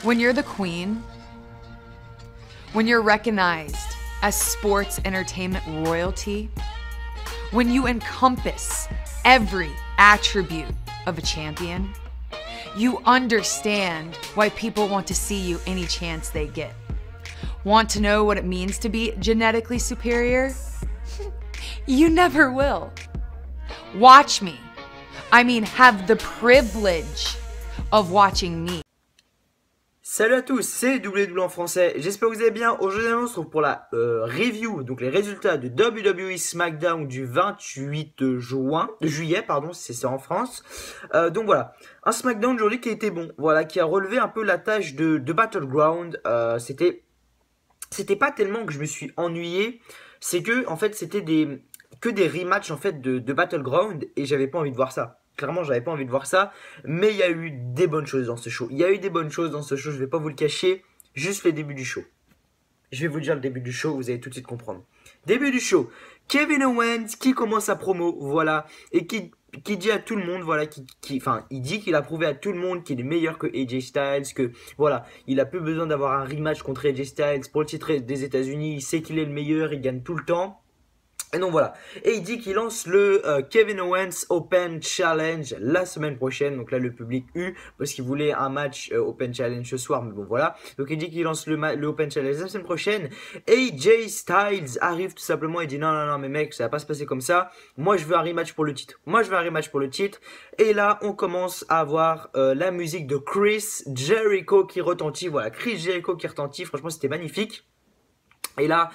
When you're the queen, when you're recognized as sports entertainment royalty, when you encompass every attribute of a champion, you understand why people want to see you any chance they get. Want to know what it means to be genetically superior? You never will. Watch me. I mean, have the privilege of watching me. Salut à tous, c'est WW en français, j'espère que vous allez bien. Aujourd'hui on se retrouve pour la review, donc les résultats de WWE SmackDown du 28 juillet, pardon, si c'est en France. Donc voilà, un SmackDown aujourd'hui qui a été bon, voilà, qui a relevé un peu la tâche de Battleground. C'était pas tellement que je me suis ennuyé, c'est que en fait c'était que des rematchs en fait de Battleground et j'avais pas envie de voir ça. Clairement, j'avais pas envie de voir ça, mais il y a eu des bonnes choses dans ce show. Il y a eu des bonnes choses dans ce show, je vais pas vous le cacher, juste le début du show. Je vais vous dire le début du show, vous allez tout de suite comprendre. Début du show, Kevin Owens qui commence sa promo, voilà, et qui dit à tout le monde, voilà, il dit qu'il a prouvé à tout le monde qu'il est meilleur que AJ Styles, que voilà, il a plus besoin d'avoir un rematch contre AJ Styles pour le titre des États-Unis, il sait qu'il est le meilleur, il gagne tout le temps. Et donc voilà, et il dit qu'il lance le Kevin Owens Open Challenge la semaine prochaine. Donc là le public parce qu'il voulait un match Open Challenge ce soir, mais bon voilà. Donc il dit qu'il lance le Open Challenge la semaine prochaine. AJ Styles arrive tout simplement et dit non mais mec, ça va pas se passer comme ça. Moi je veux un rematch pour le titre. Et là on commence à avoir la musique de Chris Jericho qui retentit. Voilà, Chris Jericho qui retentit, franchement c'était magnifique. Et là,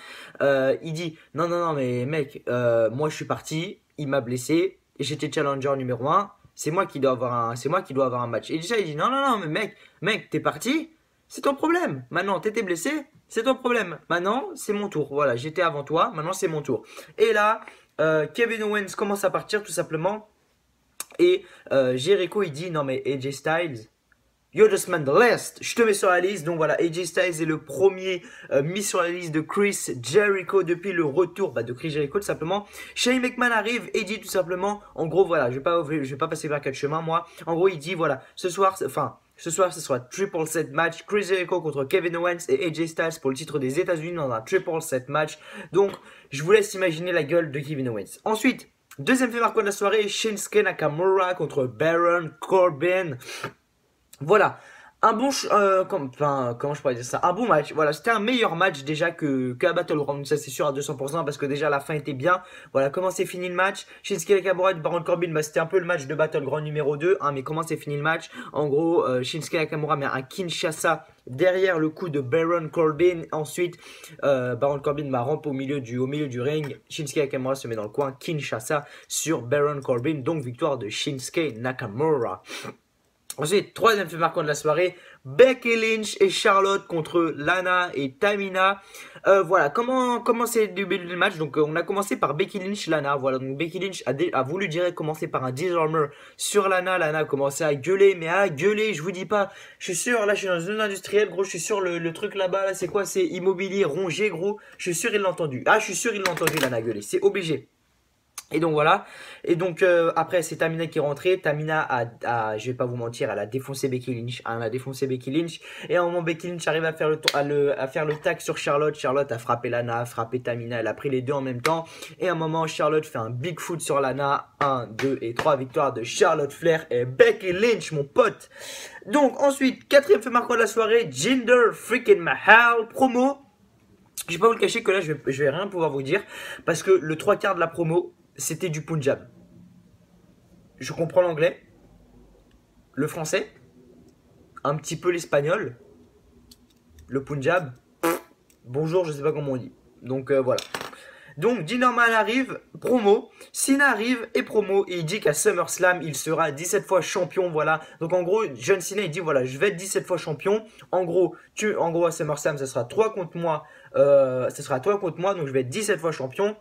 il dit non mais mec, moi je suis parti, il m'a blessé, j'étais challenger numéro 1, c'est moi qui dois avoir un match. Et déjà il dit non mais mec t'es parti, c'est ton problème. Maintenant t'étais blessé, c'est ton problème. Maintenant c'est mon tour. Voilà, j'étais avant toi, maintenant c'est mon tour. Et là, Kevin Owens commence à partir tout simplement. Et Jericho il dit non mais AJ Styles, you're just man the list. Je te mets sur la liste. Donc voilà, AJ Styles est le premier mis sur la liste de Chris Jericho depuis le retour de Chris Jericho tout simplement. Shane McMahon arrive et dit tout simplement, en gros voilà, je vais pas passer par quatre chemins moi. En gros il dit voilà, ce soir ce sera triple set match, Chris Jericho contre Kevin Owens et AJ Styles pour le titre des États-Unis dans un triple set match. Donc je vous laisse imaginer la gueule de Kevin Owens. Ensuite, deuxième fait marquant de la soirée, Shinsuke Nakamura contre Baron Corbin. Voilà, un bon, comment je pourrais dire ça, un bon match. Voilà, c'était un meilleur match déjà que à Battleground, ça c'est sûr à 200% parce que déjà la fin était bien. Voilà, comment c'est fini le match, Shinsuke Nakamura et Baron Corbin, c'était un peu le match de Battleground numéro 2, hein, mais comment c'est fini le match? En gros, Shinsuke Nakamura met un Kinshasa derrière le coup de Baron Corbin. Ensuite, Baron Corbin rampe au milieu du ring. Shinsuke Nakamura se met dans le coin, Kinshasa sur Baron Corbin, donc victoire de Shinsuke Nakamura. Ensuite, troisième fait marquant de la soirée, Becky Lynch et Charlotte contre Lana et Tamina. Voilà, comment c'est le début du match? Donc on a commencé par Becky Lynch, Lana. Voilà, donc Becky Lynch a voulu commencer par un disarmer sur Lana. Lana a commencé à gueuler, mais à gueuler, je vous dis pas. Je suis sûr, là je suis dans une zone industrielle, gros, je suis sûr le truc là-bas, là, c'est quoi? C'est immobilier rongé, gros. Je suis sûr il l'a entendu. Ah, je suis sûr il l'a entendu, Lana gueuler, c'est obligé. Et donc voilà, et donc après c'est Tamina qui est rentrée. Tamina je vais pas vous mentir, elle a défoncé Becky Lynch, et à un moment Becky Lynch arrive à faire le tag sur Charlotte. Charlotte a frappé Lana, a frappé Tamina, elle a pris les deux en même temps, et à un moment Charlotte fait un Bigfoot sur Lana. 1, 2 et 3 victoires de Charlotte Flair et Becky Lynch, mon pote. Donc ensuite, quatrième fait marquant de la soirée, Jinder freaking Mahal, promo. Je vais pas vous le cacher que là je vais rien pouvoir vous dire, parce que le 3/4 de la promo c'était du Punjab. Je comprends l'anglais, le français, un petit peu l'espagnol, le Punjab. Bonjour, je sais pas comment on dit. Donc voilà. Donc Jinder Mahal arrive, promo, Cena arrive et promo, et il dit qu'à SummerSlam il sera 17 fois champion. Voilà, donc en gros John Cena il dit voilà, je vais être 17 fois champion. En gros à SummerSlam ça sera 3 contre moi, donc je vais être 17 fois champion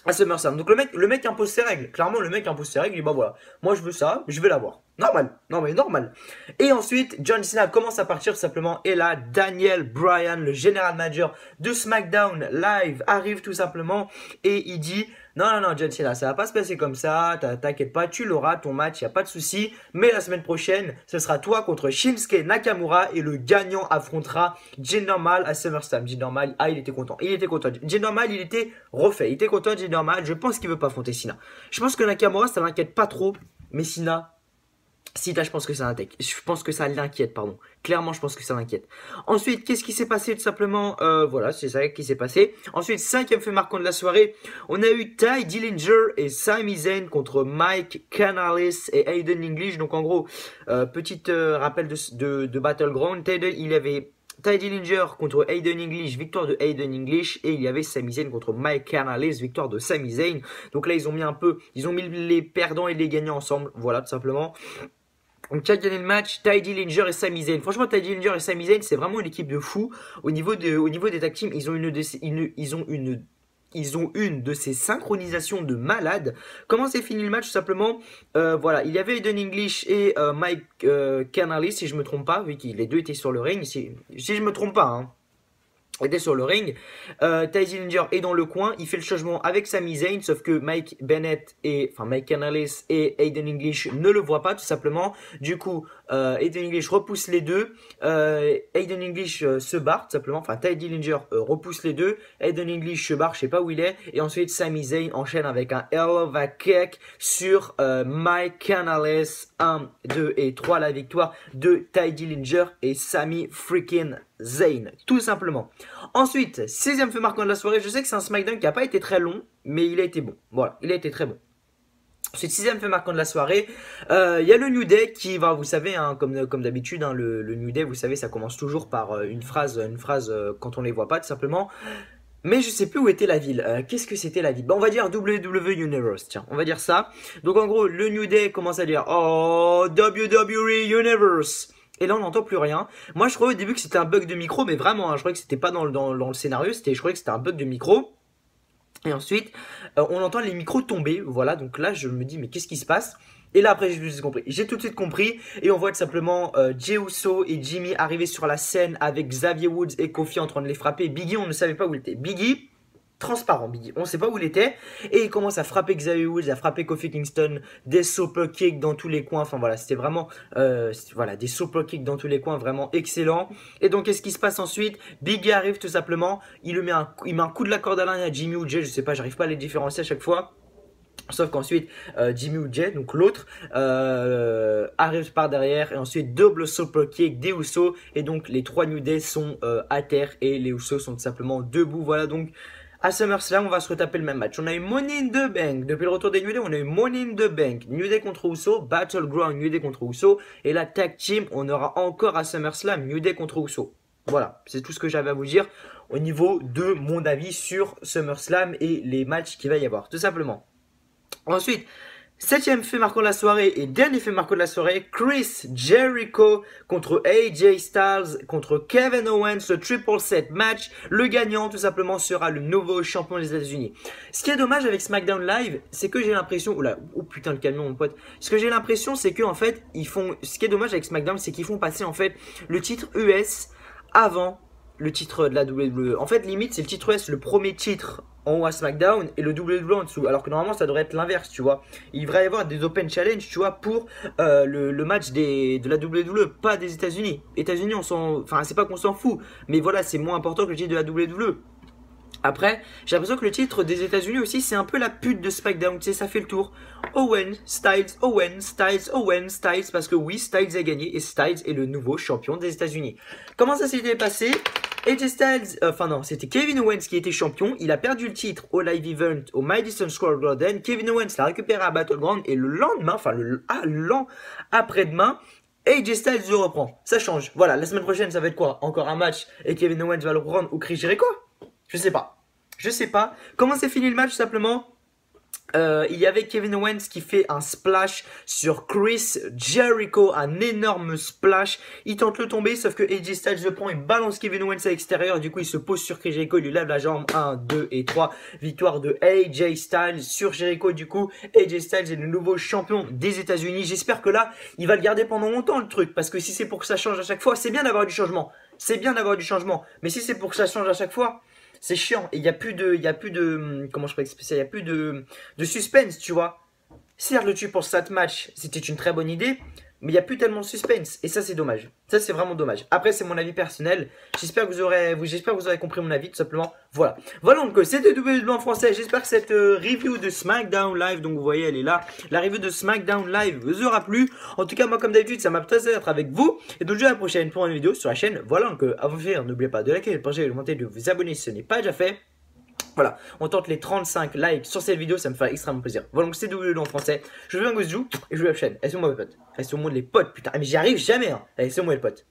à SummerSlam. Donc le mec impose ses règles. Clairement le mec impose ses règles. Il dit bah voilà, moi je veux ça, je vais l'avoir. Normal, non mais normal. Et ensuite John Cena commence à partir tout simplement. Et là Daniel Bryan, le general manager de SmackDown Live, arrive tout simplement. Et il dit Non, non, non, John Cena, ça va pas se passer comme ça. T'inquiète pas, tu l'auras, ton match, y a pas de souci. Mais la semaine prochaine, ce sera toi contre Shinsuke Nakamura et le gagnant affrontera Jinder Mahal à SummerSlam. Jinder Mahal, ah, il était content. Il était content. Jinder Mahal, il était refait. Il était content, Jinder Mahal. Je pense qu'il veut pas affronter Cena. Je pense que Nakamura, ça l'inquiète pas trop. Mais Cena, je pense que ça l'inquiète. Je pense que ça l'inquiète, pardon. Clairement, je pense que ça l'inquiète. Ensuite, qu'est-ce qui s'est passé tout simplement voilà, c'est ça qui s'est passé. Ensuite, cinquième fait marquant de la soirée, on a eu Tye Dillinger et Sami Zayn contre Mike Canales et Aiden English. Donc en gros, petit rappel de Battleground. Il y avait Tye Dillinger contre Aiden English, victoire de Aiden English, et il y avait Sami Zayn contre Mike Canales, victoire de Sami Zayn. Donc là, ils ont mis les perdants et les gagnants ensemble, voilà, tout simplement. Donc qui a gagné le match? Tye Dillinger et Sami Zayn. Franchement, Tye Dillinger et Sami Zayn, c'est vraiment une équipe de fous. Au niveau des tag teams, ils ont une de ces synchronisations de malades. Comment s'est fini le match? Tout simplement, voilà, il y avait Aiden English et Mike Canales, si je me trompe pas, vu que les deux étaient sur le ring, si je me trompe pas, hein. Était sur le ring, Tye Dillinger est dans le coin, il fait le changement avec Sami Zayn, sauf que Mike Canales et Aiden English ne le voient pas tout simplement. Du coup, Aiden English repousse les deux, Aiden English se barre tout simplement, enfin Tye Dillinger repousse les deux, Aiden English se barre, je sais pas où il est, et ensuite Sami Zayn enchaîne avec un Hell of a Kick sur Mike Canales. 1, 2 et 3, la victoire de Tye Dillinger et Sami freaking Zayn, tout simplement. Ensuite, 16e fait marquant de la soirée, je sais que c'est un SmackDown qui n'a pas été très long, mais il a été bon. Voilà, il a été très bon. Ensuite, 6e fait marquant de la soirée, il y a le New Day qui va, vous savez, hein, comme d'habitude, hein, le New Day, vous savez, ça commence toujours par une phrase quand on les voit pas, tout simplement. Mais je sais plus où était la ville. Qu'est-ce que c'était la ville? Bah, on va dire WWE Universe. Tiens, on va dire ça. Donc en gros, le New Day commence à dire oh WWE Universe. Et là, on n'entend plus rien. Moi, je croyais au début que c'était un bug de micro, mais vraiment, hein, je croyais que c'était pas dans le scénario. Je croyais que c'était un bug de micro. Et ensuite, on entend les micros tomber. Voilà. Donc là, je me dis mais qu'est-ce qui se passe? Et là après j'ai tout de suite compris et on voit tout simplement Jey Uso et Jimmy arriver sur la scène avec Xavier Woods et Kofi en train de les frapper. Biggie, on ne savait pas où il était. Biggie, transparent Biggie, on ne sait pas où il était et il commence à frapper Xavier Woods, à frapper Kofi Kingston, des super kicks dans tous les coins. Enfin voilà, c'était vraiment voilà, des super kicks dans tous les coins, vraiment excellent. Et donc qu'est-ce qui se passe ensuite? Biggie arrive tout simplement, il met un coup de la corde à l'un à Jimmy ou Jey, je sais pas, j'arrive pas à les différencier à chaque fois. Sauf qu'ensuite, Jimmy ou Jey, donc l'autre, arrive par derrière et ensuite double super kick des Usos. Et donc les trois New Day sont à terre et les Usos sont tout simplement debout. Voilà donc à SummerSlam, on va se retaper le même match. On a eu Money in the Bank. Depuis le retour des New Day, on a eu Money in the Bank. New Day contre Usos, Battleground New Day contre Usos. Et la tag team, on aura encore à SummerSlam New Day contre Usos. Voilà, c'est tout ce que j'avais à vous dire au niveau de mon avis sur SummerSlam et les matchs qu'il va y avoir, tout simplement. Ensuite, 7e fait marquant de la soirée et dernier fait marquant de la soirée, Chris Jericho contre AJ Styles contre Kevin Owens, le triple set match. Le gagnant tout simplement sera le nouveau champion des États-Unis. Ce qui est dommage avec SmackDown Live, c'est que j'ai l'impression, oh putain le camion mon pote. Ce que j'ai l'impression c'est que en fait, ce qui est dommage avec SmackDown, c'est qu'ils font passer en fait le titre US avant le titre de la WWE. En fait, limite c'est le titre US, le premier titre en haut à SmackDown et le WWE en dessous, alors que normalement ça devrait être l'inverse, tu vois. Il devrait y avoir des Open Challenge, tu vois, pour le match de la WWE, pas des États-Unis. États-Unis, enfin c'est pas qu'on s'en fout, mais voilà, c'est moins important que le titre de la WWE. Après, j'ai l'impression que le titre des États-Unis aussi, c'est un peu la pute de SmackDown, tu sais, ça fait le tour. Owen, Styles, Owen, Styles, Owen, Styles, parce que oui, Styles a gagné et Styles est le nouveau champion des États-Unis. Comment ça s'était passé? AJ Styles, c'était Kevin Owens qui était champion. Il a perdu le titre au live event au Madison Square Garden. Kevin Owens l'a récupéré à Battleground et le lendemain, enfin l'an après-demain, AJ Styles le reprend. Ça change. Voilà, la semaine prochaine, ça va être quoi? Encore un match et Kevin Owens va le reprendre ou Chris Jericho? Je sais pas. Je sais pas. Comment s'est fini le match simplement? Il y avait Kevin Owens qui fait un splash sur Chris Jericho, un énorme splash. Il tente le tomber, sauf que AJ Styles le prend, il balance Kevin Owens à l'extérieur. Du coup, il se pose sur Chris Jericho, il lui lève la jambe. 1, 2 et 3. Victoire de AJ Styles sur Jericho. Du coup, AJ Styles est le nouveau champion des États-Unis. J'espère que là, il va le garder pendant longtemps le truc, parce que si c'est pour que ça change à chaque fois, c'est bien d'avoir du changement. C'est bien d'avoir du changement, mais si c'est pour que ça change à chaque fois, c'est chiant. Et il y a plus de, comment je peux expliquer ça, il y a plus de suspense, tu vois. Certes, le tue pour 7 matchs, c'était une très bonne idée, mais il n'y a plus tellement de suspense. Et ça, c'est dommage. Ça, c'est vraiment dommage. Après, c'est mon avis personnel. J'espère que vous aurez compris mon avis, tout simplement. Voilà. Voilà, donc, c'était WWE en français. J'espère que cette review de SmackDown Live, donc vous voyez, elle est là. La review de SmackDown Live vous aura plu. En tout cas, moi, comme d'habitude, ça m'a plaisir d'être avec vous. Et donc, je vous dis à la prochaine pour une vidéo sur la chaîne. Voilà, donc, avant de faire, n'oubliez pas de liker, de partager, de commenter, de vous abonner si ce n'est pas déjà fait. Voilà, on tente les 35 likes sur cette vidéo, ça me ferait extrêmement plaisir. Voilà, donc c'est WWE en français. Je vous fais un gros bisou et je vous dis à la prochaine. Allez, c'est moi les potes. Allez, c'est au moins les potes, putain. Ah, mais j'y arrive jamais, hein. Allez, c'est au moins les potes.